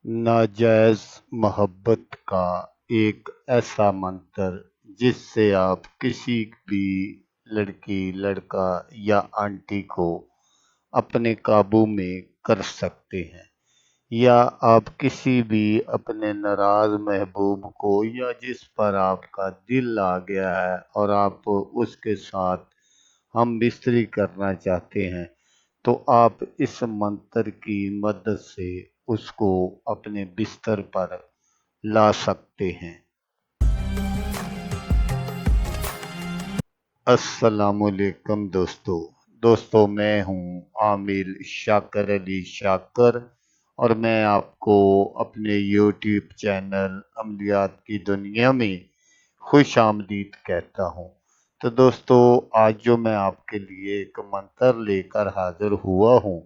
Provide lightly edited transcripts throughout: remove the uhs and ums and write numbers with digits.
नाजायज मोहब्बत का एक ऐसा मंत्र जिससे आप किसी भी लड़की, लड़का या आंटी को अपने काबू में कर सकते हैं, या आप किसी भी अपने नाराज महबूब को या जिस पर आपका दिल आ गया है और आप उसके साथ हम बिस्तरी करना चाहते हैं, तो आप इस मंत्र की मदद से उसको अपने बिस्तर पर ला सकते हैं। अस्सलामुअलैकुम दोस्तों, मैं हूँ आमिर शाकर अली शाकर, और मैं आपको अपने यूट्यूब चैनल अमलियात की दुनिया में खुश आमदीद कहता हूँ। तो दोस्तों, आज जो मैं आपके लिए एक मंत्र लेकर हाजिर हुआ हूँ,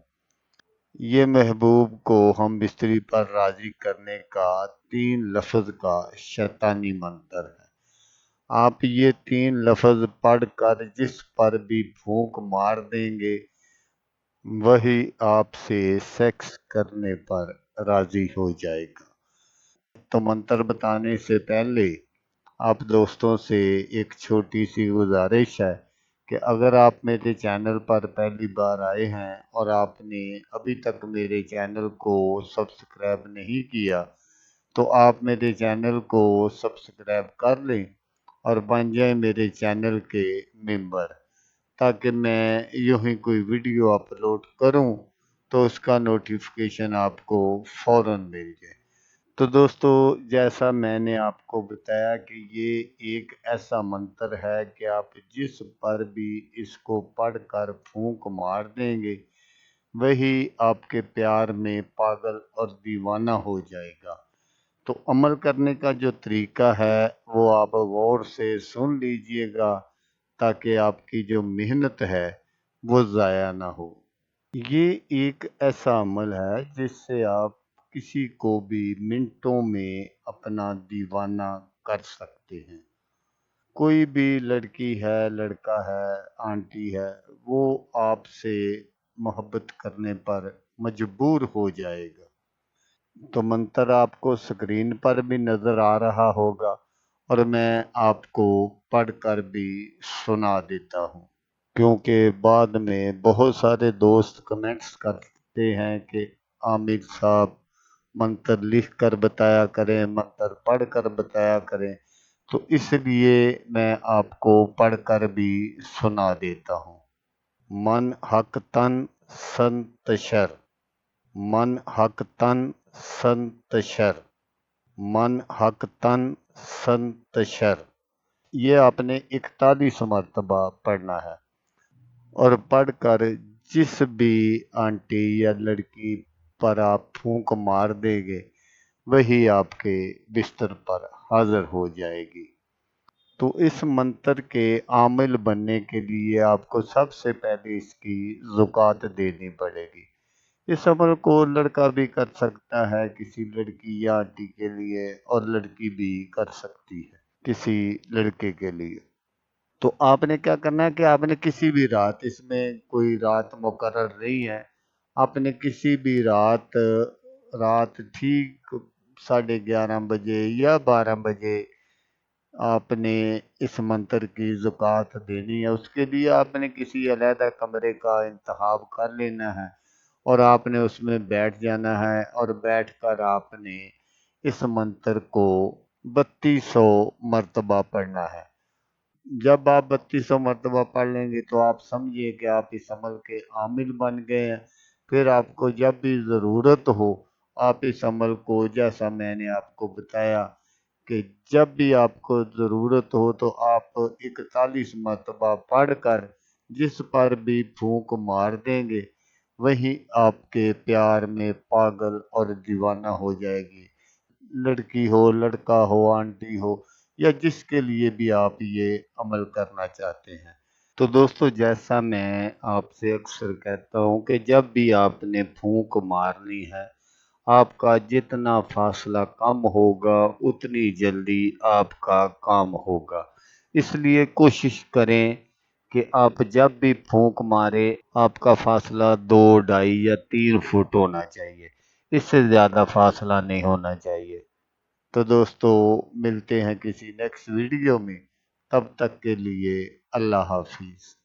ये महबूब को हम बिस्तरी पर राजी करने का 3 लफ्ज का शैतानी मंत्र है। आप ये 3 लफ्ज पढ़कर जिस पर भी फूंक मार देंगे, वही आपसे सेक्स करने पर राजी हो जाएगा। तो मंत्र बताने से पहले आप दोस्तों से एक छोटी सी गुजारिश है कि अगर आप मेरे चैनल पर पहली बार आए हैं और आपने अभी तक मेरे चैनल को सब्सक्राइब नहीं किया, तो आप मेरे चैनल को सब्सक्राइब कर लें और बन जाए मेरे चैनल के मेंबर, ताकि मैं यूं ही कोई वीडियो अपलोड करूं तो उसका नोटिफिकेशन आपको फ़ौरन मिल जाए। तो दोस्तों, जैसा मैंने आपको बताया कि ये एक ऐसा मंत्र है कि आप जिस पर भी इसको पढ़कर फूंक मार देंगे, वही आपके प्यार में पागल और दीवाना हो जाएगा। तो अमल करने का जो तरीका है वो आप गौर से सुन लीजिएगा, ताकि आपकी जो मेहनत है वो ज़ाया ना हो। ये एक ऐसा अमल है जिससे आप किसी को भी मिनटों में अपना दीवाना कर सकते हैं। कोई भी लड़की है, लड़का है, आंटी है, वो आपसे मोहब्बत करने पर मजबूर हो जाएगा। तो मंत्र आपको स्क्रीन पर भी नज़र आ रहा होगा, और मैं आपको पढ़कर भी सुना देता हूँ, क्योंकि बाद में बहुत सारे दोस्त कमेंट्स करते हैं कि आमिर साहब मंत्र लिख कर बताया करें, मंत्र पढ़ कर बताया करें। तो इसलिए मैं आपको पढ़कर भी सुना देता हूँ। मन हक तन संतशर, मन हक तन संतशर, मन हक तन संतशर। ये आपने 41 मरतबा पढ़ना है, और पढ़कर जिस भी आंटी या लड़की पर आप फूंक मार देंगे, वही आपके बिस्तर पर हाजिर हो जाएगी। तो इस मंत्र के आमिल बनने के लिए आपको सबसे पहले इसकी ज़ुकात देनी पड़ेगी। इस अमल को लड़का भी कर सकता है किसी लड़की या आंटी के लिए, और लड़की भी कर सकती है किसी लड़के के लिए। तो आपने क्या करना है कि आपने किसी भी रात, इसमें कोई रात मुकर्रर नहीं है, आपने किसी भी रात रात ठीक 11:30 बजे या 12 बजे आपने इस मंत्र की ज़ुकात देनी है। उसके लिए आपने किसी अलहदा कमरे का इंतखाब कर लेना है, और आपने उसमें बैठ जाना है, और बैठकर आपने इस मंत्र को 3200 मरतबा पढ़ना है। जब आप 3200 मरतबा पढ़ लेंगे तो आप समझिए कि आप इस अमल के आमिल बन गए हैं। फिर आपको जब भी ज़रूरत हो, आप इस अमल को, जैसा मैंने आपको बताया, कि जब भी आपको ज़रूरत हो तो आप 41 मरतबा पढ़कर जिस पर भी फूंक मार देंगे, वही आपके प्यार में पागल और दीवाना हो जाएगी। लड़की हो, लड़का हो, आंटी हो, या जिसके लिए भी आप ये अमल करना चाहते हैं। तो दोस्तों, जैसा मैं आपसे अक्सर कहता हूँ कि जब भी आपने फूंक मारनी है, आपका जितना फासला कम होगा उतनी जल्दी आपका काम होगा। इसलिए कोशिश करें कि आप जब भी फूंक मारे, आपका फासला 2, 2.5 या 3 फुट होना चाहिए। اس سے زیادہ فاصلہ نہیں ہونا چاہیے۔ تو دوستو، ملتے ہیں کسی نیکسٹ ویڈیو میں، تب تک کے لیے اللہ حافظ۔